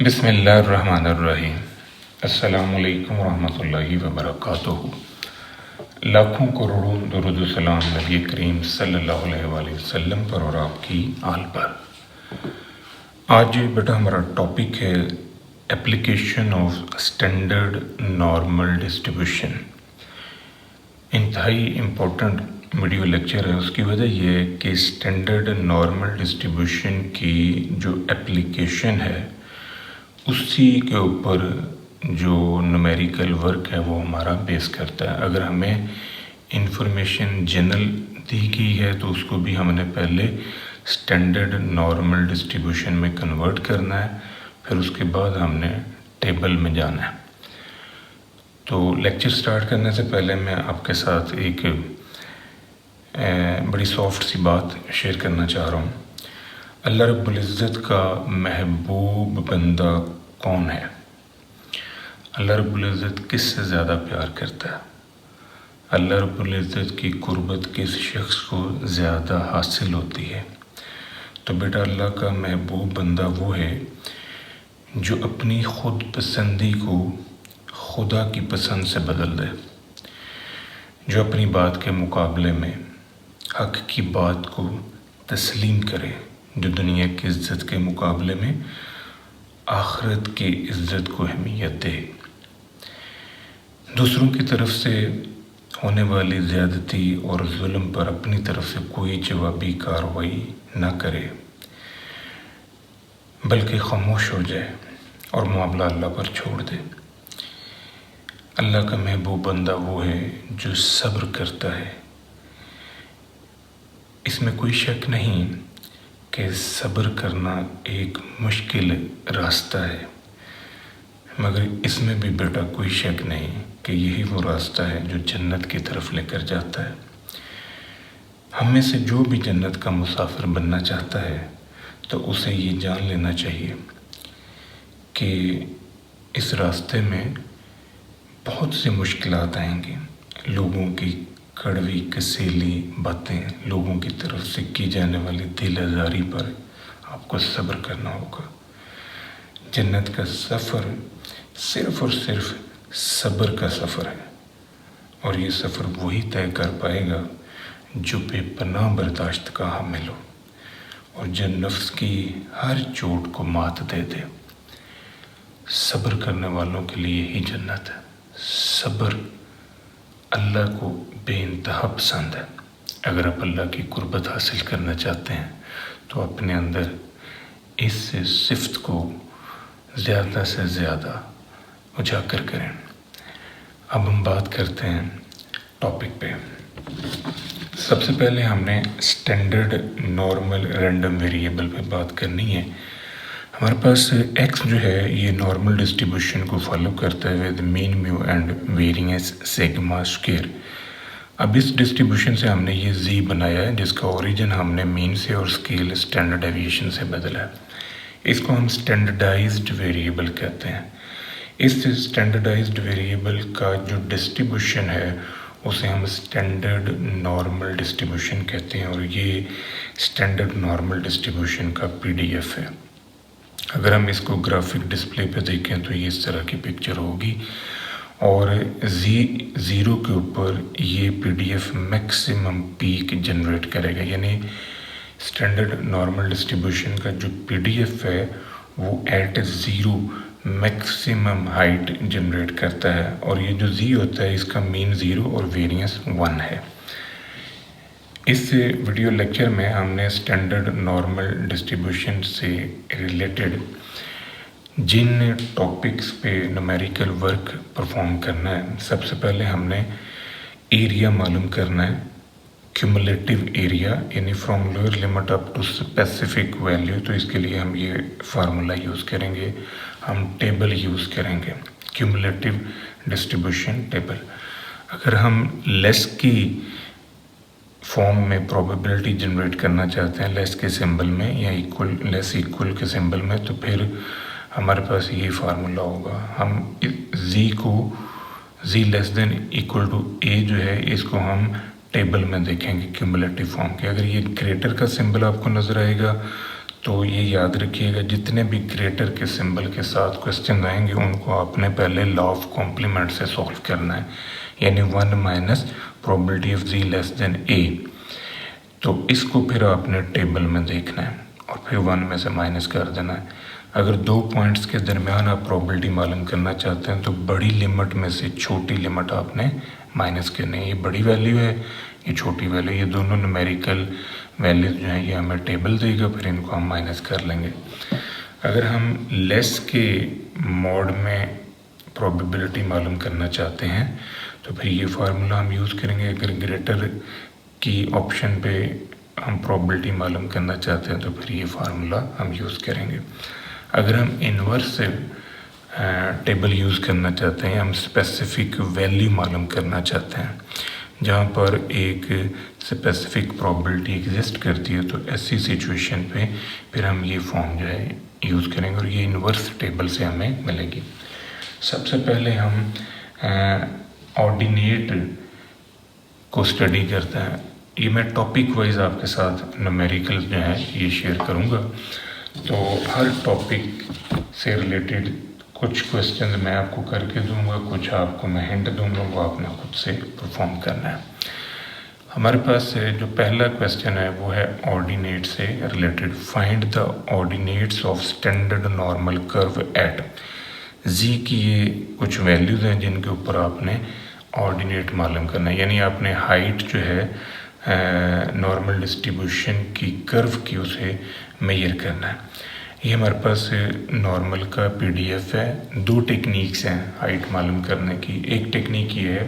बिस्मिल्लाहिर्रहमानिर्रहीम। अस्सलामुअलैकुम रहमतुल्लाहि व बरकातुहू। लाखों करोड़ों दुरूद सलाम नबी करीम सल्लल्लाहु अलैहि वसल्लम पर और आपकी आल पर। आज बेटा हमारा टॉपिक है application of standard normal distribution. इंतहाई इम्पोर्टेंट वीडियो लेक्चर है। उसकी वजह यह है कि स्टैंडर्ड नॉर्मल डिस्ट्रीब्यूशन की जो एप्लीकेशन है उसी के ऊपर जो न्यूमेरिकल वर्क है वो हमारा बेस करता है। अगर हमें इंफॉर्मेशन जनरल दी गई है तो उसको भी हमने पहले स्टैंडर्ड नॉर्मल डिस्ट्रीब्यूशन में कन्वर्ट करना है, फिर उसके बाद हमने टेबल में जाना है। तो लेक्चर स्टार्ट करने से पहले मैं आपके साथ एक बड़ी सॉफ्ट सी बात शेयर करना चाह रहा हूँ। अल्लाह रब्बुल इज़्ज़त का महबूब बंदा कौन है? अल्लाह रब्बुल इज़्ज़त किससे ज़्यादा प्यार करता है? अल्लाह रब्बुल इज़्ज़त की कुर्बत किस शख्स को ज़्यादा हासिल होती है? तो बेटा अल्लाह का महबूब बंदा वो है जो अपनी खुद पसंदी को खुदा की पसंद से बदल दे, जो अपनी बात के मुकाबले में हक़ की बात को तस्लीम करे, जो दुनिया की इज़्ज़त के मुकाबले में आखिरत की इज़्ज़त को अहमियत दे, दूसरों की तरफ से होने वाली ज़्यादती और जुल्म पर अपनी तरफ से कोई जवाबी कार्रवाई ना करे, बल्कि खामोश हो जाए और मामला अल्लाह पर छोड़ दे। अल्लाह का महबूब बंदा वो है जो सब्र करता है। इसमें कोई शक नहीं कि सब्र करना एक मुश्किल रास्ता है, मगर इसमें भी बेटा कोई शक नहीं कि यही वो रास्ता है जो जन्नत की तरफ लेकर जाता है। हम में से जो भी जन्नत का मुसाफिर बनना चाहता है तो उसे ये जान लेना चाहिए कि इस रास्ते में बहुत सी मुश्किलात आएंगी। लोगों की कड़वी कसीली बातें, लोगों की तरफ से की जाने वाली दिल आज़ारी पर आपको सब्र करना होगा। जन्नत का सफ़र सिर्फ़ और सिर्फ सब्र का सफ़र है, और ये सफ़र वही तय कर पाएगा जो बेपनाह बर्दाश्त का हामिल हो और जो नफ्स की हर चोट को मात दे दे। सब्र करने वालों के लिए ही जन्नत है। सब्र अल्लाह को बेइंतहा पसंद है। अगर आप अल्लाह की कुर्बत हासिल करना चाहते हैं तो अपने अंदर इस सिफ़त को ज़्यादा से ज़्यादा उजागर करें। अब हम बात करते हैं टॉपिक पे। सबसे पहले हमने स्टैंडर्ड नॉर्मल रैंडम वेरिएबल पे बात करनी है। हमारे पास x जो है ये नॉर्मल डिस्ट्रीब्यूशन को फॉलो करता है with mean mu and variance sigma square. अब इस डिस्ट्रीब्यूशन से हमने ये z बनाया है जिसका ओरिजिन हमने मीन से और स्केल स्टैंडर्ड डेविएशन से बदला है। इसको हम स्टैंडर्डाइज्ड वेरिएबल कहते हैं। इस स्टैंडर्डाइज्ड वेरिएबल का जो डिस्ट्रीब्यूशन है उसे हम स्टैंडर्ड नॉर्मल डिस्ट्रीब्यूशन कहते हैं, और ये स्टैंडर्ड नॉर्मल डिस्ट्रीब्यूशन का PDF है। अगर हम इसको ग्राफिक डिस्प्ले पे देखें तो ये इस तरह की पिक्चर होगी, और ज़ीरो के ऊपर ये PDF मैक्सिमम पीक जनरेट करेगा। यानी स्टैंडर्ड नॉर्मल डिस्ट्रीब्यूशन का जो PDF है वो at zero maximum height generate करता है, और ये जो Z होता है इसका मीन 0 और वेरिएंस 1 है। इस वीडियो लेक्चर में हमने स्टैंडर्ड नॉर्मल डिस्ट्रीब्यूशन से रिलेटेड जिन टॉपिक्स पे न्यूमेरिकल वर्क परफॉर्म करना है, सबसे पहले हमने एरिया मालूम करना है, क्यूमुलेटिव एरिया, यानी from lower limit up to specific value. तो इसके लिए हम ये फार्मूला यूज़ करेंगे, हम टेबल यूज़ करेंगे, क्यूमुलेटिव डिस्ट्रीब्यूशन टेबल। अगर हम लेस की फॉर्म में प्रोबेबिलिटी जनरेट करना चाहते हैं, लेस के सिंबल में या इक्वल लेस इक्वल के सिंबल में, तो फिर हमारे पास ये फार्मूला होगा। हम z को z less than equal to a जो है इसको हम टेबल में देखेंगे क्यूमुलेटिव फॉर्म के। अगर ये ग्रेटर का सिंबल आपको नज़र आएगा तो ये याद रखिएगा, जितने भी ग्रेटर के सिंबल के साथ क्वेश्चन आएंगे उनको आपने पहले लॉ ऑफ कॉम्प्लीमेंट से सॉल्व करना है, यानी 1 minus probability of z less than a। तो इसको फिर आपने टेबल में देखना है और फिर 1 में से माइनस कर देना है। अगर दो पॉइंट्स के दरमियान आप प्रोबेबिलिटी मालूम करना चाहते हैं तो बड़ी लिमिट में से छोटी लिमिट आपने माइनस करनी है। ये बड़ी वैल्यू है, ये छोटी वैल्यू, ये दोनों न्यूमेरिकल वैल्यूज जो हैं ये हमें टेबल देगा, फिर इनको हम माइनस कर लेंगे। अगर हम लेस के मोड में प्रोबेबिलिटी मालूम करना चाहते हैं तो फिर ये फार्मूला हम यूज़ करेंगे। अगर ग्रेटर की ऑप्शन पे हम प्रोबेबिलिटी मालूम करना चाहते हैं तो फिर ये फार्मूला हम यूज़ करेंगे। अगर हम इन्वर्स से टेबल यूज़ करना चाहते हैं, हम स्पेसिफिक वैल्यू मालूम करना चाहते हैं जहाँ पर एक स्पेसिफिक प्रोबेबिलिटी एग्जिस्ट करती है, तो ऐसी सिचुएशन पे फिर हम ये फॉर्म जो है यूज़ करेंगे और ये इन्वर्स टेबल से हमें मिलेगी। सबसे पहले हम ऑर्डिनेट को स्टडी करते हैं। ये मैं टॉपिक वाइज आपके साथ न्यूमेरिकल जो है ये शेयर करूँगा, तो हर टॉपिक से रिलेटेड कुछ क्वेश्चन मैं आपको करके दूंगा, कुछ आपको मैं हिंट दूंगा, वो आपने खुद से परफॉर्म करना है। हमारे पास जो पहला क्वेश्चन है वो है ऑर्डिनेट से related. Find the ordinates of standard normal curve at Z की ये कुछ वैल्यूज़ हैं जिनके ऊपर आपने ऑर्डिनेट मालूम करना है, यानी आपने हाइट जो है नॉर्मल डिस्ट्रीब्यूशन की कर्व की उसे मेजर करना है। ये हमारे पास नॉर्मल का पीडीएफ है। दो टेक्निक्स हैं हाइट मालूम करने की। एक टेक्निक ये है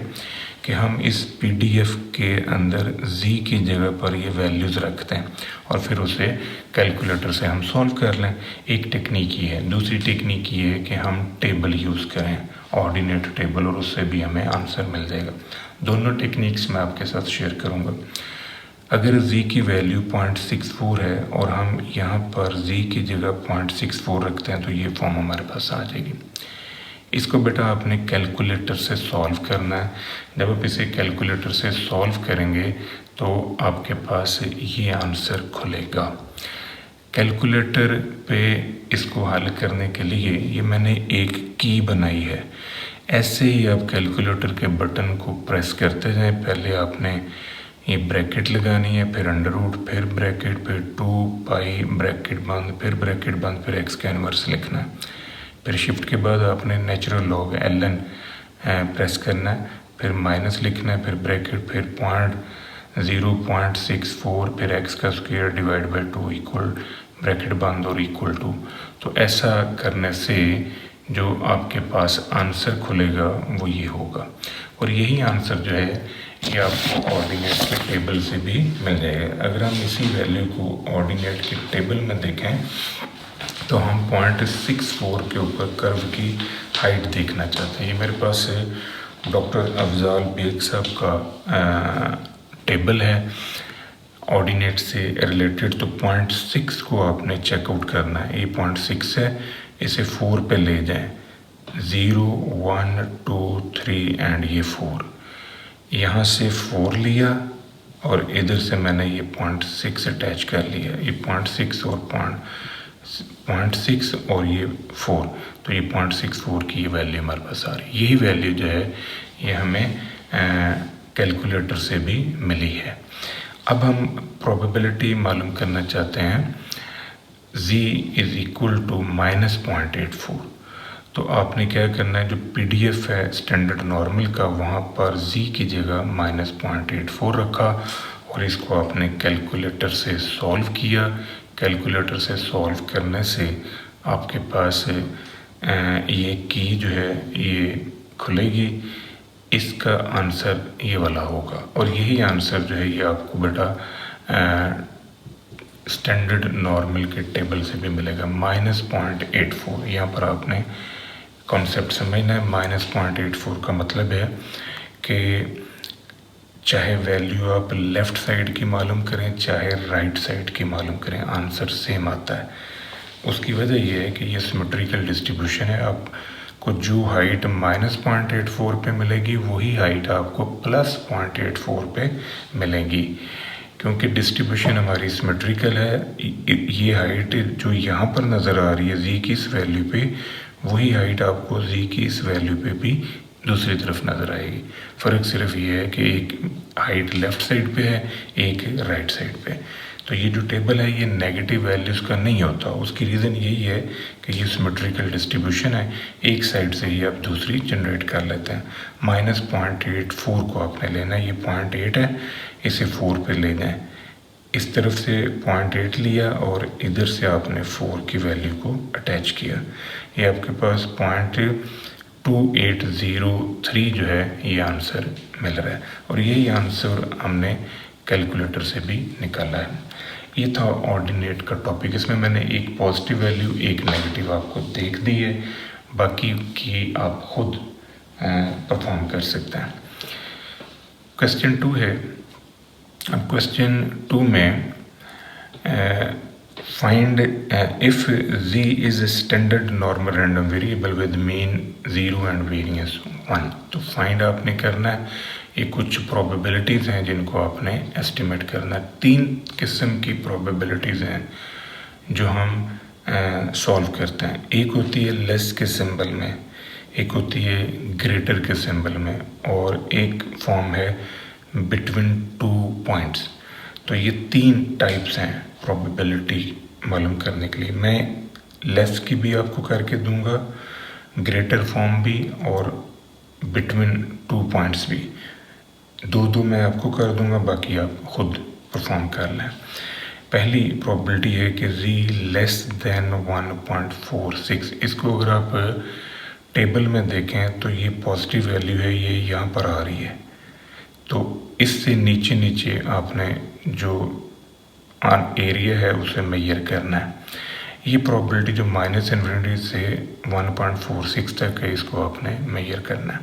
कि हम इस पीडीएफ के अंदर जी की जगह पर ये वैल्यूज़ रखते हैं और फिर उसे कैलकुलेटर से हम सॉल्व कर लें। एक टेक्निक ये है। दूसरी टेक्निक ये है कि हम टेबल यूज़ करें, ऑर्डिनेट टेबल, और उससे भी हमें आंसर मिल जाएगा। दोनों टेक्निक्स मैं आपके साथ शेयर करूँगा। अगर z की वैल्यू 0.64 है और हम यहाँ पर z की जगह 0.64 रखते हैं तो ये फॉर्म हमारे पास आ जाएगी। इसको बेटा आपने कैलकुलेटर से सॉल्व करना है। जब आप इसे कैलकुलेटर से सॉल्व करेंगे तो आपके पास ये आंसर खुलेगा। कैलकुलेटर पे इसको हल करने के लिए ये मैंने एक की बनाई है। ऐसे ही आप कैलकुलेटर के बटन को प्रेस करते जाएं। पहले आपने ये ब्रैकेट लगानी है, फिर अंडर रूट, फिर ब्रैकेट, फिर 2 पाई, ब्रैकेट बंद, फिर ब्रैकेट बंद, फिर एक्स का इन्वर्स लिखना है। फिर शिफ्ट के बाद आपने नेचुरल लॉग ln प्रेस करना है, फिर माइनस लिखना है, फिर ब्रैकेट, फिर 0.64, फिर एक्स का square divide by 2 equal bracket बंद और इक्वल टू। तो ऐसा करने से जो आपके पास आंसर खुलेगा वो ये होगा, और यही आंसर जो है ये आपको ऑर्डिनेट के टेबल से भी मिल जाएगा। अगर हम इसी वैल्यू को ऑर्डिनेट के टेबल में देखें तो हम 0.64 के ऊपर कर्व की हाइट देखना चाहते हैं। ये मेरे पास डॉक्टर अफजाल बेग साहब का टेबल है ऑर्डिनेट से रिलेटेड। तो 0.6 को आपने चेकआउट करना है। ये 0.6 है, इसे 4 पे ले जाएं। 0, 1, 2, 3 एंड ये 4। यहाँ से 4 लिया और इधर से मैंने ये 0.6 अटैच कर लिया। ये 0.6 और 0.6 और ये 4, तो ये 0.64 की ये वैल्यू हमारे पास आ रही है। यही वैल्यू जो है ये हमें कैलकुलेटर से भी मिली है। अब हम प्रोबेबिलिटी मालूम करना चाहते हैं z इज़ इक्वल टू -0.84। तो आपने क्या करना है, जो पीडीएफ है स्टैंडर्ड नॉर्मल का, वहाँ पर z की जगह -0.84 रखा और इसको आपने कैलकुलेटर से सॉल्व किया। कैलकुलेटर से सॉल्व करने से आपके पास ये की जो है ये खुलेगी। इसका आंसर ये वाला होगा, और यही आंसर जो है ये आपको बेटा स्टैंडर्ड नॉर्मल के टेबल से भी मिलेगा। -0.84, यहाँ पर आपने कॉन्सेप्ट समझना है। -0.84 का मतलब है कि चाहे वैल्यू आप लेफ़्ट साइड की मालूम करें चाहे राइट साइड की मालूम करें, आंसर सेम आता है। उसकी वजह यह है कि ये सिमेट्रिकल डिस्ट्रीब्यूशन है। आपको जो हाइट -0.84 पे मिलेगी वही हाइट आपको +0.84 पे मिलेगी, क्योंकि डिस्ट्रीब्यूशन हमारी सिमेट्रिकल है। ये हाइट जो यहाँ पर नज़र आ रही है जी की इस वैल्यू पे, वही हाइट आपको जी की इस वैल्यू पे भी दूसरी तरफ नज़र आएगी। फ़र्क सिर्फ ये है कि एक हाइट लेफ़्ट साइड पे है, एक राइट साइड पे। तो ये जो टेबल है ये नेगेटिव वैल्यूज़ का नहीं होता। उसकी रीज़न यही है कि ये सिमेट्रिकल डिस्ट्रीब्यूशन है, एक साइड से ही आप दूसरी जनरेट कर लेते हैं। -0.84 को आपने लेना है, ये 0.8 है, इसे 4 पे लेना है। इस तरफ से 0.8 लिया और इधर से आपने 4 की वैल्यू को अटैच किया। ये आपके पास 0.2803 जो है ये आंसर मिल रहा है, और यही आंसर हमने कैलकुलेटर से भी निकाला है। ये था ऑर्डिनेट का टॉपिक। इसमें मैंने एक पॉजिटिव वैल्यू एक नेगेटिव आपको देख दी है, बाकी की आप खुद परफॉर्म कर सकते हैं। क्वेश्चन 2 है। अब क्वेश्चन 2 में find if z is a standard normal random variable with mean 0 and variance 1। तो फाइंड आपने करना है, ये कुछ प्रोबेबिलिटीज़ हैं जिनको आपने एस्टिमेट करना है। 3 किस्म की प्रोबेबिलिटीज़ हैं जो हम सॉल्व करते हैं। एक होती है लेस के सिंबल में, एक होती है ग्रेटर के सिंबल में, और एक फॉर्म है बिटवीन 2 पॉइंट्स। तो ये 3 टाइप्स हैं प्रोबेबिलिटी मालूम करने के लिए। मैं लेस की भी आपको करके दूंगा, ग्रेटर फॉर्म भी, और बिटवीन 2 पॉइंट्स भी। दो मैं आपको कर दूंगा, बाकी आप खुद परफॉर्म कर लें। पहली प्रोबेबिलिटी है कि z लेस देन 1.46। इसको अगर आप टेबल में देखें तो ये पॉजिटिव वैल्यू है, ये यहाँ पर आ रही है। तो इससे नीचे नीचे आपने जो एरिया है उसे मेजर करना है। ये प्रोबेबिलिटी जो -∞ से 1.46 तक है, इसको आपने मेजर करना है।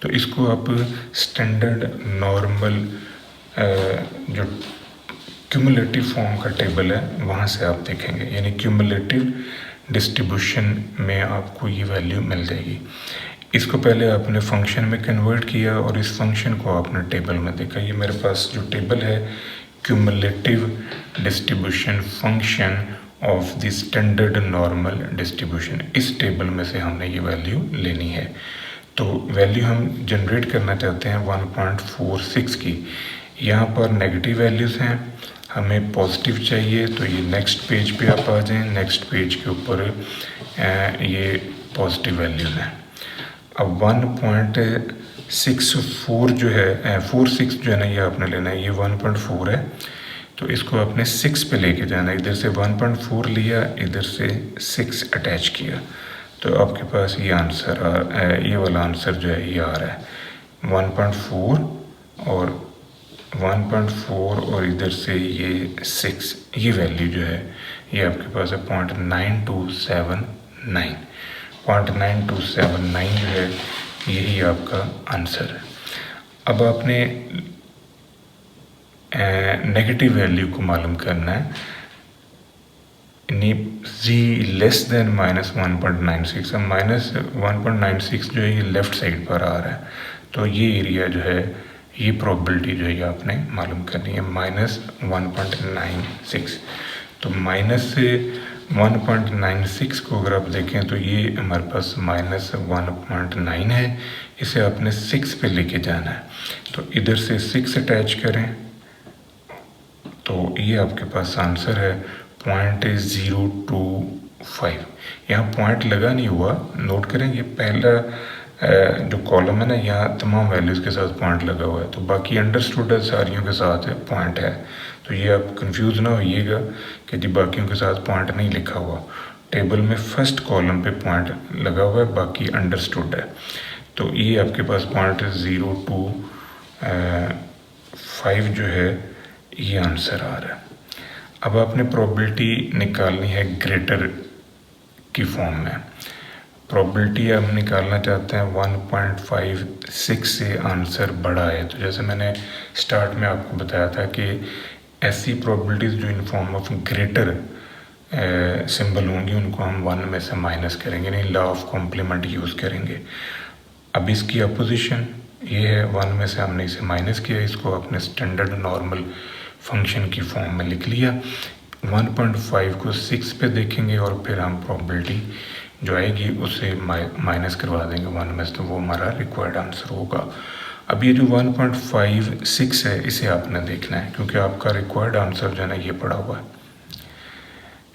तो इसको आप स्टैंडर्ड नॉर्मल जो क्यूमुलेटिव फॉर्म का टेबल है वहाँ से आप देखेंगे, यानी क्यूमुलेटिव डिस्ट्रीब्यूशन में आपको ये वैल्यू मिल जाएगी। इसको पहले आपने फंक्शन में कन्वर्ट किया और इस फंक्शन को आपने टेबल में देखा। ये मेरे पास जो टेबल है cumulative distribution function of the standard normal distribution, इस टेबल में से हमने ये वैल्यू लेनी है। तो वैल्यू हम जनरेट करना चाहते हैं 1.46 की। यहाँ पर नेगेटिव वैल्यूज़ हैं, हमें पॉजिटिव चाहिए। तो ये नेक्स्ट पेज पे आप आ जाएं, नेक्स्ट पेज के ऊपर ये पॉजिटिव वैल्यूज़ हैं। अब 1.64 जो है 46 जो है ना, ये आपने लेना है। ये 1.4 है, तो इसको आपने 6 पे लेके जाना है। इधर से 1.4 लिया, इधर से 6 अटैच किया, तो आपके पास ये आंसर ये वाला आंसर जो है ये आ रहा है 1.4 और 1.4 और इधर से ये 6, ये वैल्यू जो है ये आपके पास है 0.9279। 0.9279 जो है यही आपका आंसर है। अब आपने नेगेटिव वैल्यू को मालूम करना है, z लेस देन -1.96। अब -1.96 जो है ये लेफ़्ट साइड पर आ रहा है, तो ये एरिया जो है ये प्रोबेबिलिटी जो है ये आपने मालूम करनी है -1.96। तो माइनस से 1.96 को अगर आप देखें तो ये हमारे पास -1.9 है, इसे आपने 6 पे लेके जाना है। तो इधर से 6 अटैच करें, तो ये आपके पास आंसर है 0.025। यहाँ पॉइंट लगा नहीं हुआ, नोट करें। ये पहला जो कॉलम है ना, यहाँ तमाम वैल्यूज़ के साथ पॉइंट लगा हुआ है, तो बाकी अंडरस्टूड है, सारियों के साथ है पॉइंट है। तो ये आप कंफ्यूज ना होइएगा कि जी बाकियों के साथ पॉइंट नहीं लिखा हुआ। टेबल में फर्स्ट कॉलम पे पॉइंट लगा हुआ है, बाकी अंडरस्टूड है। तो ये आपके पास 0.025 जो है ये आंसर आ रहा है। अब आपने प्रोबेबिलिटी निकालनी है ग्रेटर की फॉर्म में। प्रोबेबिलिटी हम निकालना चाहते हैं 1.56 से आंसर बड़ा है। तो जैसे मैंने स्टार्ट में आपको बताया था कि ऐसी प्रोबेबिलिटीज़ जो in form of greater symbol होंगी उनको हम 1 में से माइनस करेंगे, नहीं लॉ ऑफ कॉम्प्लीमेंट यूज़ करेंगे। अब इसकी अपोजिशन ये है, 1 में से हमने इसे माइनस किया, इसको अपने स्टैंडर्ड नॉर्मल फंक्शन की फॉर्म में लिख लिया। 1.5 को 6 पे देखेंगे और फिर हम प्रोबेबिलिटी जो आएगी उसे माइनस करवा देंगे 1 में से, तो वो हमारा रिक्वायर्ड आंसर होगा। अब ये जो 1.56 है इसे आपने देखना है, क्योंकि आपका रिक्वायर्ड आंसर जो है ना ये पड़ा हुआ है।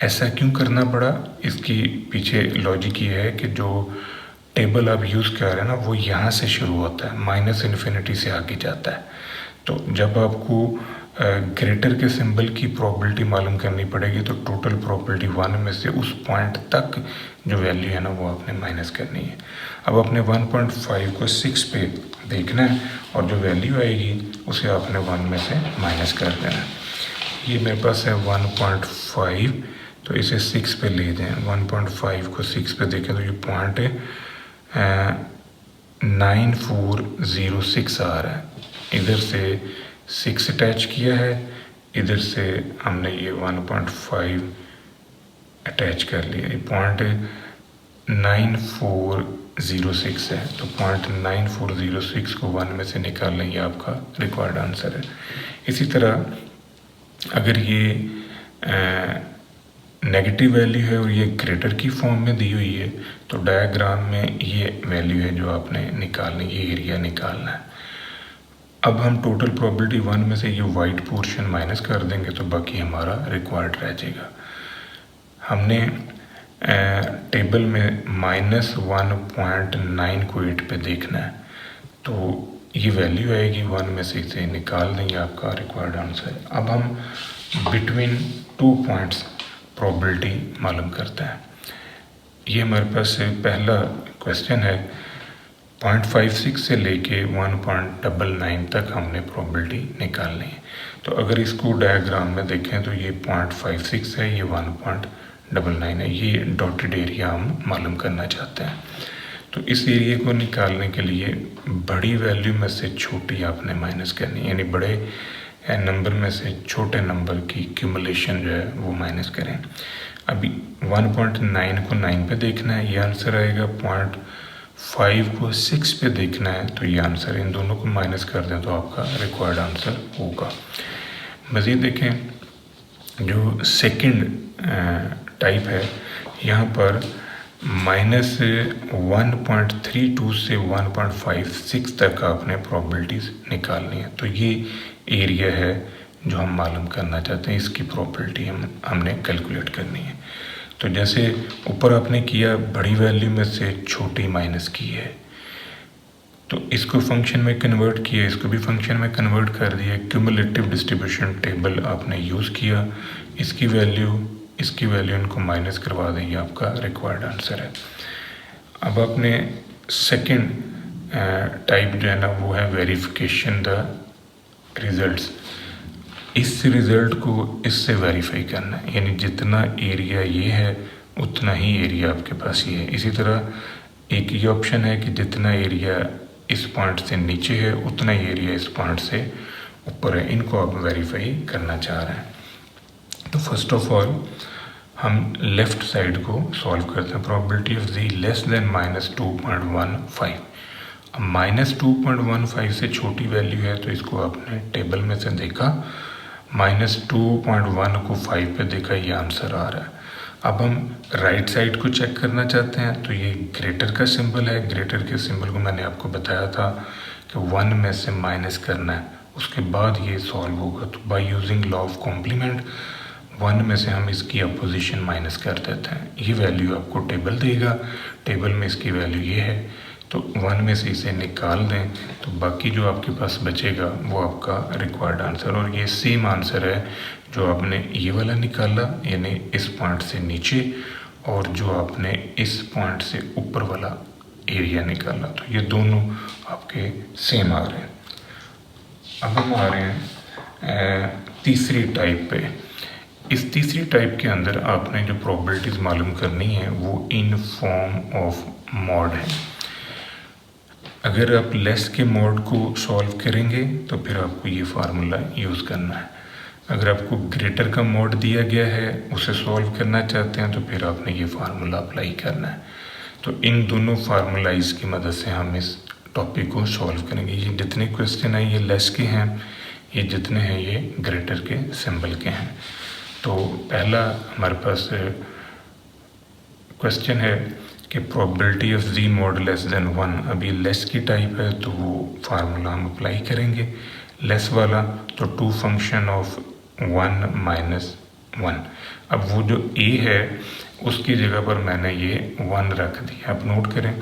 ऐसा क्यों करना पड़ा, इसकी पीछे लॉजिक ये है कि जो टेबल आप यूज़ कर रहे हैं ना वो यहाँ से शुरू होता है, -इन्फिनिटी से आगे जाता है। तो जब आपको ग्रेटर के सिंबल की प्रोबेबिलिटी मालूम करनी पड़ेगी तो टोटल प्रोबेबिलिटी 1 में से उस पॉइंट तक जो वैल्यू है ना वो आपने माइनस करनी है। अब आपने 1.5 को 6 पे देखना है और जो वैल्यू आएगी उसे आपने 1 में से माइनस कर देना है। ये मेरे पास है 1.5, तो इसे 6 पे ले दें। 1.5 को 6 पे देखें तो ये पॉइंट है 9406 आ रहा है। इधर से 6 अटैच किया है, इधर से हमने ये 1.5 अटैच कर लिया। ये पॉइंट 9406 है, तो पॉइंट 9406 को 1 में से निकाल लें, ये आपका रिक्वायर्ड आंसर है। इसी तरह अगर ये नेगेटिव वैल्यू है और ये ग्रेटर की फॉर्म में दी हुई है तो डायग्राम में ये वैल्यू है जो आपने निकालनी, ये एरिया निकालना है। अब हम टोटल प्रोबेबिलिटी 1 में से ये वाइट पोर्शन माइनस कर देंगे तो बाकी हमारा रिक्वायर्ड रह जाएगा। हमने टेबल में -1.9 को 8 पे देखना है, तो ये वैल्यू आएगी 1 में से इसे निकाल देंगे, आपका रिक्वायर्ड आंसर है। अब हम बिटवीन 2 पॉइंट्स प्रोबेबिलिटी मालूम करते हैं। ये हमारे पास पहला क्वेश्चन है। 0.56 से लेके 1.99 तक हमने प्रोबेबिलिटी निकालनी है। तो अगर इसको डायग्राम में देखें तो ये 0.56 है, ये 1.99 है, ये डॉटेड एरिया हम मालूम करना चाहते हैं। तो इस एरिया को निकालने के लिए बड़ी वैल्यू में से छोटी आपने माइनस करनी है, यानी बड़े नंबर में से छोटे नंबर की क्यूमुलेशन जो है वो माइनस करें। अभी 1.9 को 9 पे देखना है, ये आंसर आएगा। 0.5 को 6 पे देखना है तो ये आंसर, इन दोनों को माइनस कर दें तो आपका रिक्वायर्ड आंसर होगा। मज़ीद देखें, जो सेकंड टाइप है यहाँ पर -1.32 से 1.56 तक आपने प्रोबेबिलिटीज़ निकालनी है। तो ये एरिया है जो हम मालूम करना चाहते हैं, इसकी प्रोबेबिलिटी हमने कैलकुलेट करनी है। तो जैसे ऊपर आपने किया, बड़ी वैल्यू में से छोटी माइनस की है, तो इसको फंक्शन में कन्वर्ट किया, इसको भी फंक्शन में कन्वर्ट कर दिया। क्यूमुलेटिव डिस्ट्रीब्यूशन टेबल आपने यूज़ किया, इसकी वैल्यू इनको माइनस करवा देंगे, आपका रिक्वायर्ड आंसर है। अब आपने सेकंड टाइप जो है ना वो है वेरिफिकेशन द रिजल्ट्स। इस रिज़ल्ट को इससे वेरीफाई करना है, यानी जितना एरिया ये है उतना ही एरिया आपके पास ये है। इसी तरह एक ये ऑप्शन है कि जितना एरिया इस पॉइंट से नीचे है उतना ही एरिया इस पॉइंट से ऊपर है, इनको आप वेरीफाई करना चाह रहे हैं। तो फर्स्ट ऑफ ऑल हम लेफ़्ट साइड को सॉल्व करते हैं। Probability of z less then -2.15। अब -2.15 से छोटी वैल्यू है तो इसको आपने टेबल में से देखा, -2.1 को 5 पे देखा, ये आंसर आ रहा है। अब हम राइट साइड को चेक करना चाहते हैं, तो ये ग्रेटर का सिंबल है। ग्रेटर के सिंबल को मैंने आपको बताया था कि 1 में से माइनस करना है, उसके बाद ये सॉल्व होगा। तो by using law of complement 1 में से हम इसकी अपोजिशन माइनस कर देते हैं, ये वैल्यू आपको टेबल देगा। टेबल में इसकी वैल्यू ये है, तो 1 में से इसे निकाल दें तो बाकी जो आपके पास बचेगा वो आपका रिक्वायर्ड आंसर। और ये सेम आंसर है जो आपने ये वाला निकाला, यानी इस पॉइंट से नीचे, और जो आपने इस पॉइंट से ऊपर वाला एरिया निकाला, तो ये दोनों आपके सेम आ रहे हैं। अब हम आ रहे हैं तीसरी टाइप पे। इस तीसरी टाइप के अंदर आपने जो प्रोबेबिलिटीज़ मालूम करनी है वो इन फॉर्म ऑफ मॉड है। अगर आप लेस के मॉड को सॉल्व करेंगे तो फिर आपको ये फार्मूला यूज़ करना है। अगर आपको ग्रेटर का मॉड दिया गया है उसे सॉल्व करना चाहते हैं तो फिर आपने ये फार्मूला अप्लाई करना है। तो इन दोनों फार्मूलाइज की मदद से हम इस टॉपिक को सॉल्व करेंगे। ये जितने क्वेश्चन हैं ये लेस के हैं, ये जितने हैं ये ग्रेटर के सिंबल के हैं। तो पहला हमारे पास क्वेश्चन है कि probability of z mod less than 1, अभी लेस की टाइप है तो वो फार्मूला हम अप्लाई करेंगे लेस वाला, तो 2 फंक्शन ऑफ 1 माइनस 1। अब वो जो a है उसकी जगह पर मैंने ये 1 रख दिया। आप नोट करें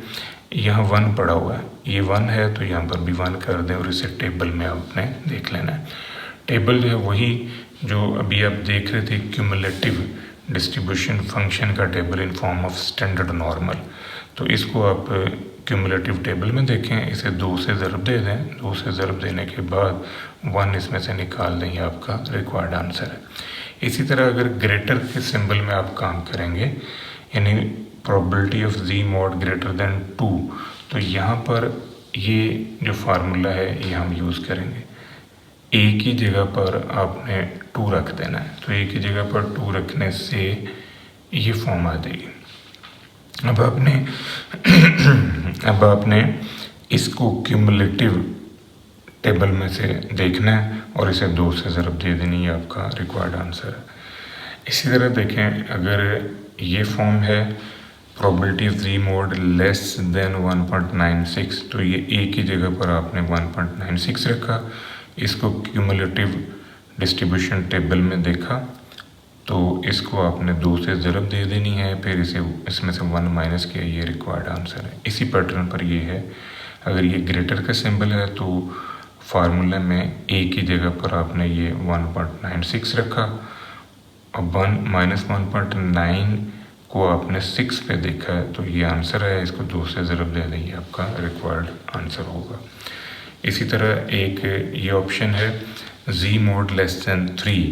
यहाँ 1 पड़ा हुआ है, ये 1 है तो यहाँ पर भी 1 कर दें और इसे टेबल में आपने देख लेना है। टेबल जो है वही जो अभी आप देख रहे थे क्यूमुलेटिव डिस्ट्रीब्यूशन फंक्शन का table in form of standard normal, तो इसको आप क्यूमुलेटिव टेबल में देखें, इसे 2 से ज़रब दे दें, 2 से ज़रब देने के बाद 1 इसमें से निकाल दें, ये आपका रिक्वायर्ड आंसर है। इसी तरह अगर ग्रेटर के सिंबल में आप काम करेंगे यानी probability of z mod greater than 2, तो यहाँ पर ये जो फार्मूला है ये हम यूज़ करेंगे। a की जगह पर आपने 2 रख देना है, तो a की जगह पर 2 रखने से ये फॉर्म आ जाएगी। अब आपने इसको क्यूमुलेटिव टेबल में से देखना है और इसे 2 से ज़रब दे देनी है, आपका रिक्वायर्ड आंसर है। इसी तरह देखें अगर ये फॉर्म है probability of z mod less than 1.96, तो ये a की जगह पर आपने 1.96 रखा, इसको क्यूमुलेटिव डिस्ट्रीब्यूशन टेबल में देखा तो इसको आपने 2 से ज़रब दे देनी है, फिर इसमें से 1 माइनस किया, ये रिक्वायर्ड आंसर है। इसी पैटर्न पर ये है, अगर ये ग्रेटर का सिंबल है तो फार्मूले में a की जगह पर आपने ये 1.96 रखा और 1 माइनस 1.9 को आपने 6 पे देखा है तो ये आंसर है, इसको 2 से ज़रब दे देंगे, आपका रिक्वायर्ड आंसर होगा। इसी तरह एक ये ऑप्शन है z mod less than 3,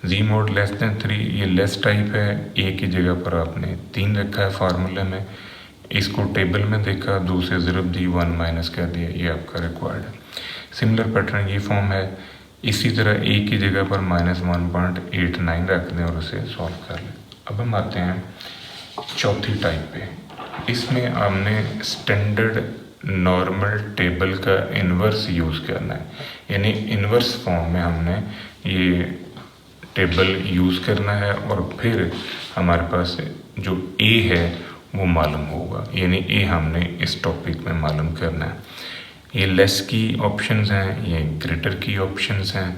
z mod less than 3 ये लेस टाइप है, a की जगह पर आपने 3 रखा है फार्मूले में, इसको टेबल में देखा, 2 से ज़रब दी, 1 माइनस कर दिया, ये आपका रिक्वायर्ड है। सिमिलर पैटर्न ये फॉर्म है। इसी तरह a की जगह पर माइनस 1.89 रख दें और उसे सॉल्व कर लें। अब हम आते हैं चौथी टाइप पे। इसमें हमने स्टैंडर्ड नॉर्मल टेबल का इन्वर्स यूज़ करना है, यानी इन्वर्स फॉर्म में हमने ये टेबल यूज़ करना है और फिर हमारे पास जो a है वो मालूम होगा, यानी a हमने इस टॉपिक में मालूम करना है। ये लेस की ऑप्शंस हैं, ये ग्रेटर की ऑप्शंस हैं,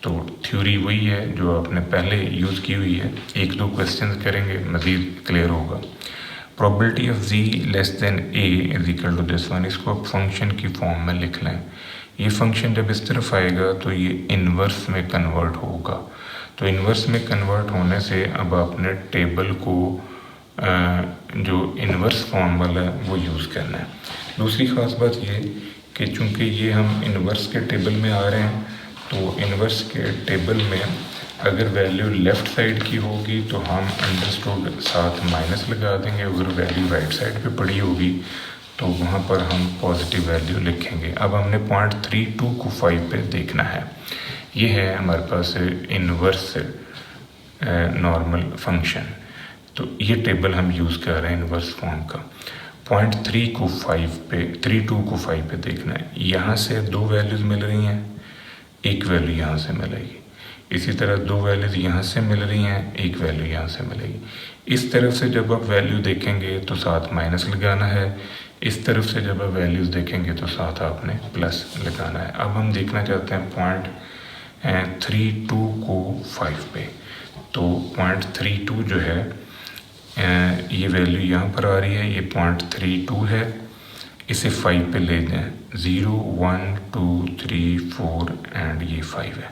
तो थ्योरी वही है जो आपने पहले यूज़ की हुई है। 1-2 क्वेश्चंस करेंगे मज़ीद क्लियर होगा। Probability of z less than a is equal to this one, इसको आप फंक्शन की फॉर्म में लिख लें। ये फंक्शन जब इस तरफ आएगा तो ये इन्वर्स में कन्वर्ट होगा, तो इन्वर्स में कन्वर्ट होने से अब आपने टेबल को जो इन्वर्स फॉर्म वाला है वो यूज़ करना है। दूसरी ख़ास बात ये कि चूँकि ये हम इन्वर्स के टेबल में आ रहे हैं तो इन्वर्स के टेबल में अगर वैल्यू लेफ़्ट साइड की होगी तो हम अंडरस्टूड साथ माइनस लगा देंगे, अगर वैल्यू राइट साइड पे पड़ी होगी तो वहाँ पर हम पॉजिटिव वैल्यू लिखेंगे। अब हमने 0.32 को 5 पे देखना है। ये है हमारे पास इन्वर्स नॉर्मल फंक्शन, तो ये टेबल हम यूज़ कर रहे हैं इन्वर्स फॉर्म का। 0.3 को 5 पे 32 को 5 पे देखना है। यहाँ से 2 वैल्यूज़ मिल रही हैं, एक वैल्यू यहाँ से मिलेगी, इसी तरह 2 वैल्यूज़ यहाँ से मिल रही हैं, एक वैल्यू यहाँ से मिलेगी। इस तरफ से जब आप वैल्यू देखेंगे तो साथ माइनस लगाना है, इस तरफ से जब आप वैल्यूज़ देखेंगे तो साथ आपने प्लस लगाना है। अब हम देखना चाहते हैं 0.32 को 5 पे, तो 0.32 जो है ये वैल्यू यहाँ पर आ रही है, ये 0.32 है, इसे 5 पे ले जाएं, 0 1 2 3 4 एंड ये 5 है,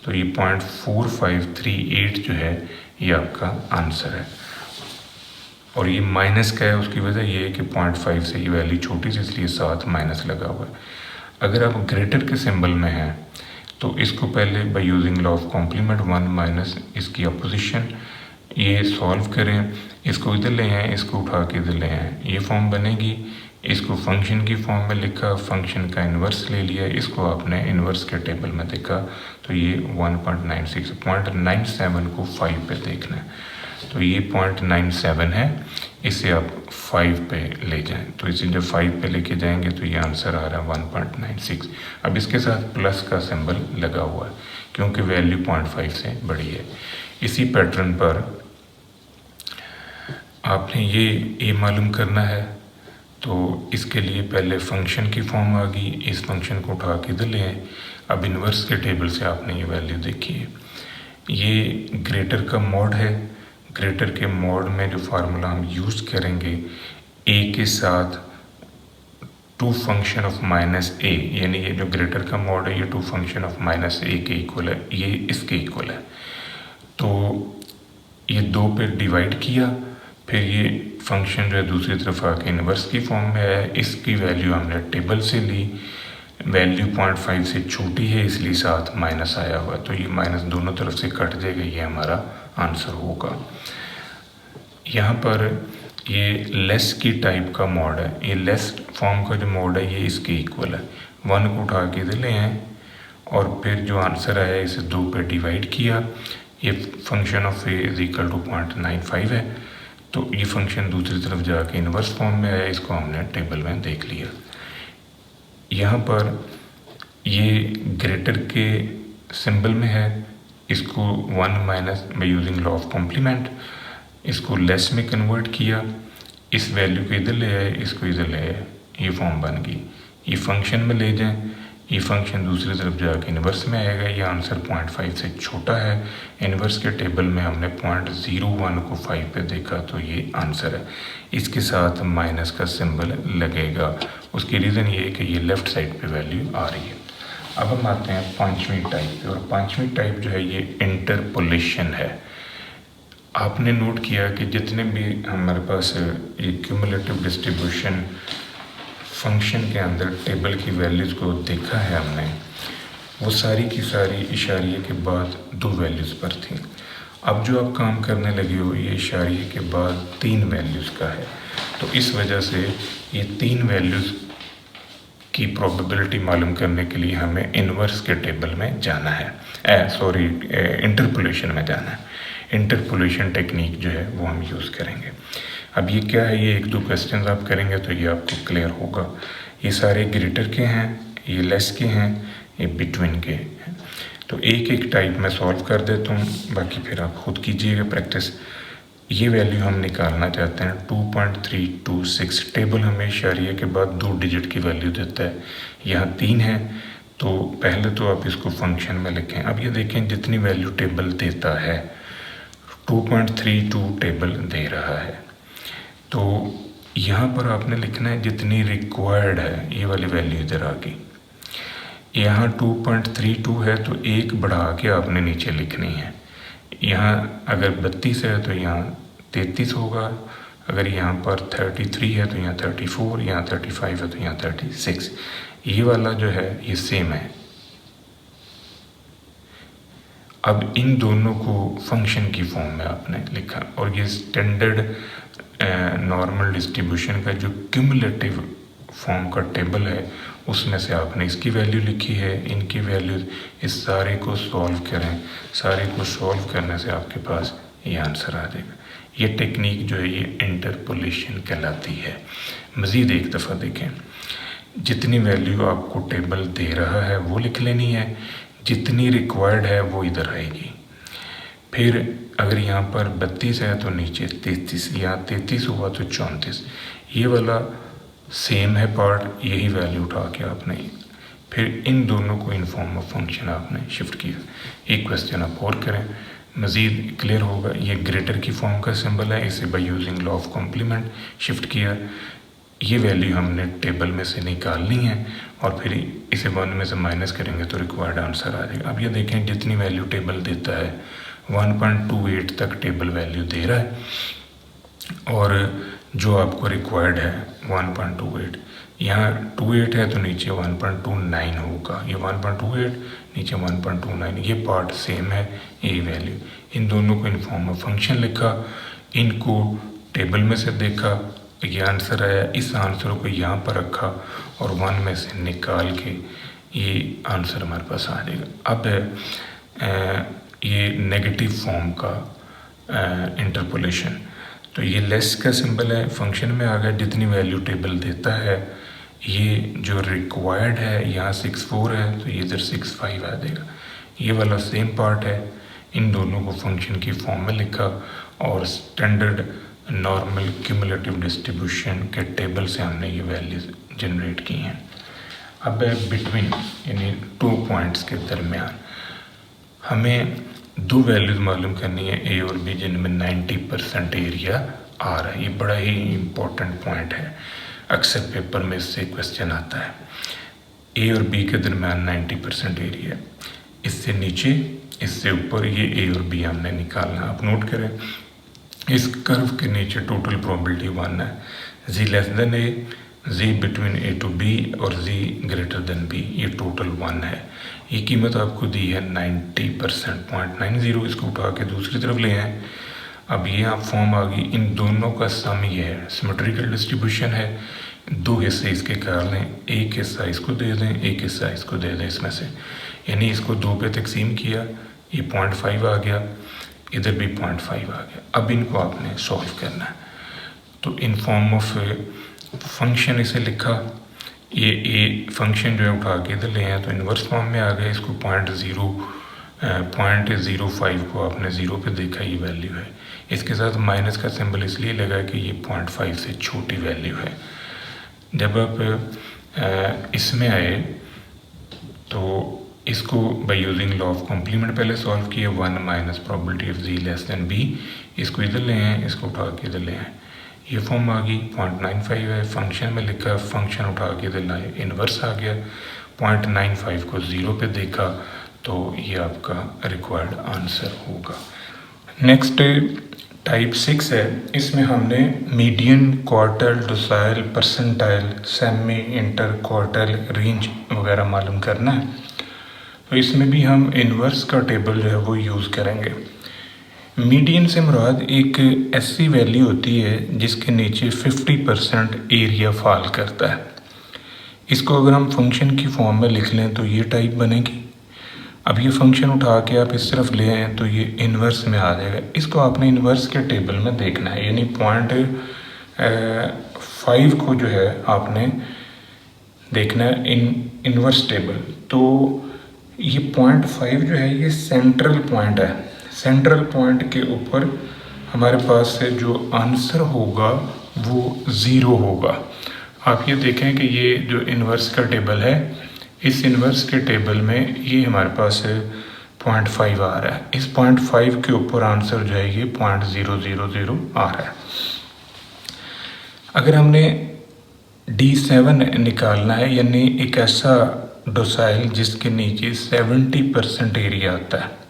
तो ये 0.4538 जो है ये आपका आंसर है। और ये माइनस का है, उसकी वजह ये है कि 0.5 से ये वैल्यू छोटी सी इसलिए साथ माइनस लगा हुआ है। अगर आप ग्रेटर के सिंबल में हैं तो इसको पहले by using law of complement 1 minus इसकी अपोजिशन ये सॉल्व करें, इसको इधर ले आएँ, इसको उठा के इधर ले आएँ, ये फॉर्म बनेगी। इसको फंक्शन की फॉर्म में लिखा, फंक्शन का इन्वर्स ले लिया, इसको आपने इन्वर्स के टेबल में देखा तो ये 1.96 0.97 को 5 पे देखना है। तो ये 0.97 है, इसे आप 5 पे ले जाएं, तो इसे जब 5 पे लेके जाएंगे तो ये आंसर आ रहा है 1.96। अब इसके साथ प्लस का सिंबल लगा हुआ है क्योंकि वैल्यू 0.5 से बड़ी है। इसी पैटर्न पर आपने ये मालूम करना है, तो इसके लिए पहले फंक्शन की फॉर्म आ गई, इस फंक्शन को उठा के इधर ले आए। अब इन्वर्स के टेबल से आपने ये वैल्यू देखी है, ये ग्रेटर का मॉड है। ग्रेटर के मॉड में जो फार्मूला हम यूज़ करेंगे, ए के साथ 2 फंक्शन ऑफ माइनस ए, यानी ये जो ग्रेटर का मॉड है ये 2 फंक्शन ऑफ माइनस ए के इक्वल है, ये इसके इक्वल है। तो ये 2 पे डिवाइड किया, फिर ये फंक्शन जो है दूसरी तरफ आके इन्वर्स की फॉर्म में है। इसकी वैल्यू हमने टेबल से ली, वैल्यू 0.5 से छोटी है इसलिए साथ माइनस आया हुआ, तो ये माइनस दोनों तरफ से कट जाएगा, ये हमारा आंसर होगा। यहाँ पर ये लेस की टाइप का मॉड है, ये लेस फॉर्म का जो मॉड है ये इसके इक्वल है। 1 को उठा के इधर ले आए और फिर जो आंसर आया इसे 2 पे डिवाइड किया। ये function of A is equal to 0.95 है, तो ये फंक्शन दूसरी तरफ जाके इन्वर्स फॉर्म में आया, इसको हमने टेबल में देख लिया। यहाँ पर ये ग्रेटर के सिंबल में है, इसको 1 minus by using law of complement इसको लेस में कन्वर्ट किया, इस वैल्यू को इधर ले आए, इसको इधर ले आए, ये फॉर्म बन गई। ये फंक्शन में ले जाएं, ये फंक्शन दूसरी तरफ जाके इन्वर्स में आएगा, ये आंसर 0.5 से छोटा है। इन्वर्स के टेबल में हमने 0.01 को 5 पे देखा, तो ये आंसर है। इसके साथ माइनस का सिंबल लगेगा, उसकी रीज़न ये है कि ये लेफ़्ट साइड पे वैल्यू आ रही है। अब हम आते हैं 5वीं टाइप पे, और 5वीं टाइप जो है ये इंटरपोलेशन है। आपने नोट किया कि जितने भी हमारे पास ये क्यूमुलेटिव डिस्ट्रीब्यूशन फंक्शन के अंदर टेबल की वैल्यूज़ को देखा है हमने, वो सारी की सारी इशारिये के बाद 2 वैल्यूज़ पर थी। अब जो आप काम करने लगे हो ये इशारिये के बाद 3 वैल्यूज़ का है, तो इस वजह से ये 3 वैल्यूज़ की प्रोबेबिलिटी मालूम करने के लिए हमें इन्वर्स के टेबल में जाना है, इंटरपोलेशन में जाना है। इंटरपोलेशन टेक्निक जो है वो हम यूज़ करेंगे। अब ये क्या है, ये 1-2 क्वेश्चंस आप करेंगे तो ये आपको क्लियर होगा। ये सारे ग्रेटर के हैं, ये लेस के हैं, ये बिटवीन के हैं। तो एक एक टाइप में सॉल्व कर देता हूँ, बाकी फिर आप खुद कीजिएगा प्रैक्टिस। ये वैल्यू हम निकालना चाहते हैं 2.326। टेबल हमें इशारिये के बाद 2 डिजिट की वैल्यू देता है, यहाँ 3 है, तो पहले तो आप इसको फंक्शन में लिखें। अब ये देखें जितनी वैल्यू टेबल देता है 2.32 टेबल दे रहा है, तो यहाँ पर आपने लिखना है जितनी रिक्वायर्ड है, ये वाली वैल्यू इधर आ गई। यहाँ 2.32 है तो एक बढ़ा के आपने नीचे लिखनी है। यहाँ अगर 32 है तो यहाँ 33 होगा, अगर यहाँ पर 33 है तो यहाँ 34, यहाँ 35 है तो यहाँ 36। ये वाला जो है ये सेम है। अब इन दोनों को फंक्शन की फॉर्म में आपने लिखा, और ये स्टैंडर्ड नॉर्मल डिस्ट्रीब्यूशन का जो क्यूमुलेटिव फॉर्म का टेबल है उसमें से आपने इसकी वैल्यू लिखी है, इनकी वैल्यू, इस सारे को सॉल्व करें। सारे को सॉल्व करने से आपके पास ये आंसर आ जाएगा। ये टेक्निक जो है ये इंटरपोलेशन कहलाती है। मज़ीद एक दफ़ा देखें, जितनी वैल्यू आपको टेबल दे रहा है वो लिख लेनी है, जितनी रिक्वायर्ड है वो इधर आएगी। फिर अगर यहाँ पर 32 है तो नीचे 33, यहाँ 33 हुआ तो 34। ये वाला सेम है पार्ट, यही वैल्यू उठा के आपने फिर इन दोनों को इन फॉर्म ऑफ फंक्शन आपने शिफ्ट किया। एक क्वेश्चन आप और करें, मज़ीद क्लियर होगा। ये ग्रेटर की फॉर्म का सिंबल है, इसे by using law of complement shift किया। ये वैल्यू हमने टेबल में से निकालनी है और फिर इसे 1 में से माइनस करेंगे तो रिक्वायर्ड आंसर आ जाएगा। अब ये देखें जितनी वैल्यू टेबल देता है 1.28 तक टेबल वैल्यू दे रहा है, और जो आपको रिक्वायर्ड है 1.28, यहाँ 28 है तो नीचे 1.29 होगा। ये 1.28 नीचे 1.29, ये पार्ट सेम है, ये वैल्यू। इन दोनों को इन फॉर्म में फंक्शन लिखा, इनको टेबल में से देखा, ये आंसर आया। इस आंसर को यहाँ पर रखा और 1 में से निकाल के ये आंसर हमारे पास आ जाएगा। अब ये नेगेटिव फॉर्म का इंटरपोलेशन। तो ये लेस का सिंबल है, फंक्शन में आ गया, जितनी वैल्यू टेबल देता है ये जो रिक्वायर्ड है, यहाँ 64 है तो ये इधर 65 आ जाएगा। ये वाला सेम पार्ट है, इन दोनों को फंक्शन की फॉर्म में लिखा और स्टैंडर्ड नॉर्मल क्यूमुलेटिव डिस्ट्रीब्यूशन के टेबल से हमने ये वैल्यूज जनरेट की हैं। अब बिटवीन यानी 2 पॉइंट्स के दरमियान हमें 2 वैल्यूज मालूम करनी है ए और बी, जिनमें 90% एरिया आ रहा है। ये बड़ा ही इम्पोर्टेंट पॉइंट है, अक्सर पेपर में इससे क्वेश्चन आता है। ए और बी के दरमियान 90% एरिया, इससे नीचे इससे ऊपर ये ए और बी हमने निकालना। आप नोट करें इस कर्व के नीचे टोटल प्रोबेबिलिटी 1 है, G less than A, G between A to B और जी ग्रेटर देन बी, ये टोटल 1 है। ये कीमत आपको दी है 90%, 0.90। इसको उठा के दूसरी तरफ ले आए। अब ये आप फॉर्म आ गई, इन दोनों का सम ये है, सिमेट्रिकल डिस्ट्रीब्यूशन है। 2 हिस्से इसके कर लें, एक हिस्सा इसको दे दें, एक हिस्सा इसको दे दें इसमें से, यानी इसको 2 पे तकसीम किया, ये 0.5 आ गया, इधर भी 0.5 आ गया। अब इनको आपने सॉल्व करना है, तो इन फॉर्म ऑफ फंक्शन इसे लिखा। ये ए फंक्शन जो है उठा के इधर ले आए तो इन्वर्स फॉर्म में आ गया। इसको 0.05 को आपने 0 पे देखा, ये वैल्यू है। इसके साथ माइनस का सिंबल इसलिए लगा कि ये 0.5 से छोटी वैल्यू है। जब आप इसमें आए तो इसको by using law of complement पहले सॉल्व किया, 1 minus probability of Z less than B. इसको इधर ले आए, इसको उठा के इधर ले आए, ये फॉर्म आ गई। 0.95 है, फंक्शन में लिखा, फंक्शन उठा के इधर लाए, इन्वर्स आ गया। 0.95 को 0 पे देखा तो ये आपका रिक्वायर्ड आंसर होगा। नेक्स्ट टाइप 6 है, इसमें हमने median, quartile, decimal, percentile, semi, inter, quartile, range वगैरह मालूम करना है। तो इसमें भी हम इन्वर्स का टेबल जो है वो यूज़ करेंगे। मीडियन से मुराद एक ऐसी वैल्यू होती है जिसके नीचे 50% एरिया फॉल करता है। इसको अगर हम फंक्शन की फॉर्म में लिख लें तो ये टाइप बनेगी। अब ये फंक्शन उठा के आप इस तरफ ले आएँ तो ये इन्वर्स में आ जाएगा। इसको आपने इन्वर्स के टेबल में देखना है, यानी 0.5 को जो है आपने देखना है इन्वर्स टेबल। तो ये 0.5 जो है ये सेंट्रल पॉइंट है। सेंट्रल पॉइंट के ऊपर हमारे पास से जो आंसर होगा वो 0 होगा। आप ये देखें कि ये जो इन्वर्स का टेबल है, इस इन्वर्स के टेबल में ये हमारे पास 0.5 आ रहा है। इस 0.5 के ऊपर आंसर जो है ये 0.000 आ रहा है। अगर हमने D7 निकालना है, यानी एक ऐसा डोसाइल जिसके नीचे 70% एरिया आता है,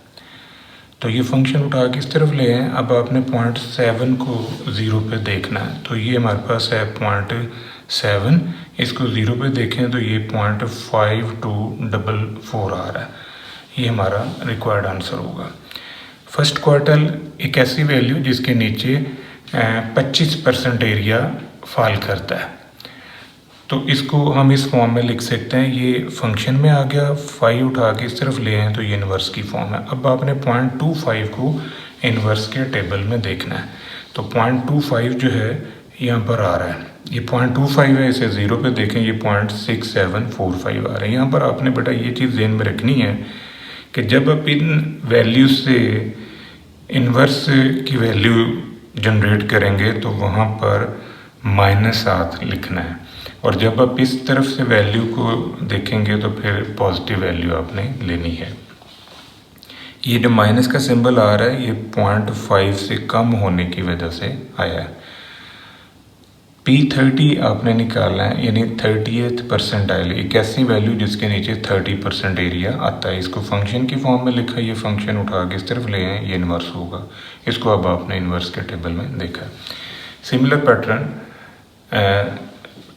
तो ये फंक्शन उठा के इस तरफ ले आए। अब आपने 0.7 को 0 पे देखना है, तो ये हमारे पास है 0.7, इसको 0 पे देखें तो ये 0.5244 आ रहा है। ये हमारा रिक्वायर्ड आंसर होगा। फर्स्ट क्वार्टाइल एक ऐसी वैल्यू जिसके नीचे 25% एरिया फॉल करता है, तो इसको हम इस फॉर्म में लिख सकते हैं। ये फंक्शन में आ गया, 5 उठा के इस तरफ ले आए तो ये इन्वर्स की फॉर्म है। अब आपने 0.25 को इन्वर्स के टेबल में देखना है, तो 0.25 जो है यहाँ पर आ रहा है, ये 0.25 है, इसे 0 पे देखें, ये 0.6745 आ रहा है। यहाँ पर आपने बेटा ये चीज़ ध्यान में रखनी है कि जब आप इन वैल्यू से इन्वर्स की वैल्यू जनरेट करेंगे तो वहाँ पर -7 लिखना है, और जब आप इस तरफ से वैल्यू को देखेंगे तो फिर पॉजिटिव वैल्यू आपने लेनी है। ये जो माइनस का सिंबल आ रहा है ये 0.5 से कम होने की वजह से आया है। P30 आपने निकालना है, यानी 30th परसेंटाइल, एक ऐसी वैल्यू जिसके नीचे 30% एरिया आता है। इसको फंक्शन की फॉर्म में लिखा, ये फंक्शन उठा के इस तरफ ले आए, ये इन्वर्स होगा। इसको अब आपने इन्वर्स के टेबल में देखा। सिमिलर पैटर्न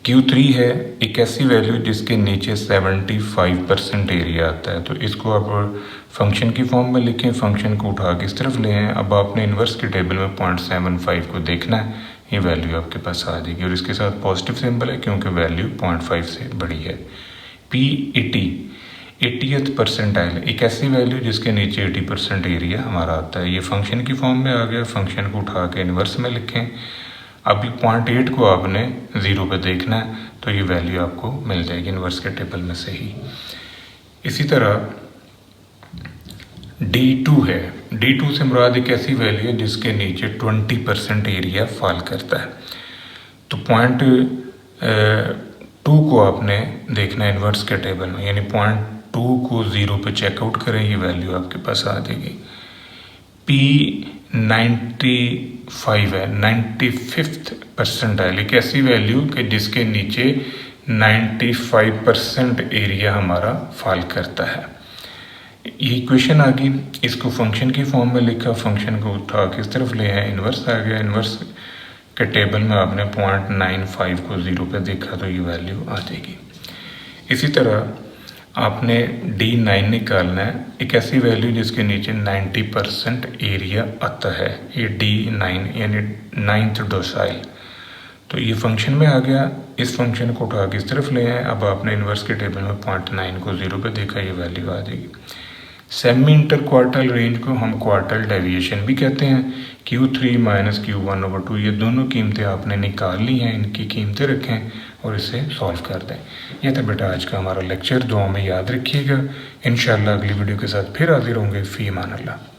Q3 है, एक ऐसी वैल्यू जिसके नीचे 75% एरिया आता है, तो इसको आप फंक्शन की फॉर्म में लिखें, फंक्शन को उठा के इस तरफ ले आएँ। अब आपने इन्वर्स के टेबल में 0.75 को देखना है, ये वैल्यू आपके पास आ जाएगी, और इसके साथ पॉजिटिव सिंबल है क्योंकि वैल्यू 0.5 से बड़ी है। P80 80th परसेंटाइल, एक ऐसी वैल्यू जिसके नीचे 80% एरिया हमारा आता है। ये फंक्शन की फॉर्म में आ गया, फंक्शन को उठा के इन्वर्स में लिखें। अभी 0.8 को आपने 0 पे देखना है तो ये वैल्यू आपको मिल जाएगी इन्वर्स के टेबल में से ही। इसी तरह D2 है, D2 से मुराद एक ऐसी वैल्यू है जिसके नीचे 20% एरिया फॉल करता है। तो 0.2 को आपने देखना है इन्वर्स के टेबल में, यानी 0.2 को 0 पे चेकआउट करें, ये वैल्यू आपके पास आ जाएगी। P95 है, 95th परसेंटाइल, एक ऐसी वैल्यू कि जिसके नीचे 95% एरिया हमारा फॉल करता है। ये इक्वेशन आ गई, इसको फंक्शन की फॉर्म में लिखा, फंक्शन को उठा किस तरफ ले आए, इन्वर्स आ गया। इन्वर्स के टेबल में आपने 0.95 को 0 पे देखा तो ये वैल्यू आ जाएगी। इसी तरह आपने D9 निकालना है, एक ऐसी वैल्यू जिसके नीचे 90% एरिया आता है, ये D9 यानी 9th डोसाइल। तो ये फंक्शन में आ गया, इस फंक्शन को उठा के इस तरफ ले आए। अब आपने इन्वर्स के टेबल में 0.9 को 0 पे देखा, ये वैल्यू आ जाएगी। सेमी इंटर क्वार्टल रेंज को हम क्वार्टल डेविएशन भी कहते हैं। Q3 माइनस Q1/2, ये दोनों कीमतें आपने निकाल ली हैं, इनकी कीमतें रखें और इसे सॉल्व कर दें। यह था बेटा आज का हमारा लेक्चर, दुआ में याद रखिएगा। इंशाअल्लाह अगली वीडियो के साथ फिर हाजिर होंगे। फ़ी अमान अल्लाह।